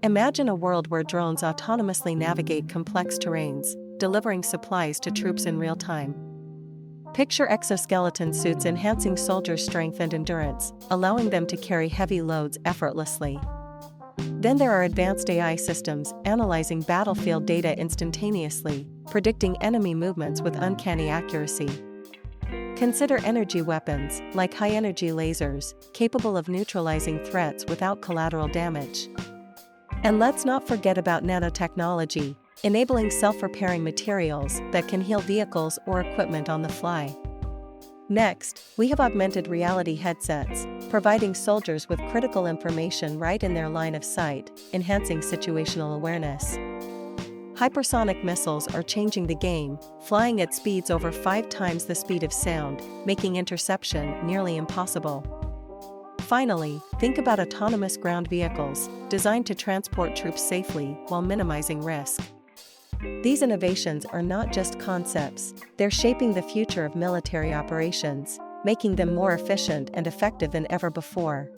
Imagine a world where drones autonomously navigate complex terrains, delivering supplies to troops in real time. Picture exoskeleton suits enhancing soldiers' strength and endurance, allowing them to carry heavy loads effortlessly. Then there are advanced AI systems analyzing battlefield data instantaneously, predicting enemy movements with uncanny accuracy. Consider energy weapons, like high-energy lasers, capable of neutralizing threats without collateral damage. And let's not forget about nanotechnology, enabling self-repairing materials that can heal vehicles or equipment on the fly. Next, we have augmented reality headsets, providing soldiers with critical information right in their line of sight, enhancing situational awareness. Hypersonic missiles are changing the game, flying at speeds over 5 times the speed of sound, making interception nearly impossible. Finally, think about autonomous ground vehicles, designed to transport troops safely while minimizing risk. These innovations are not just concepts, they're shaping the future of military operations, making them more efficient and effective than ever before.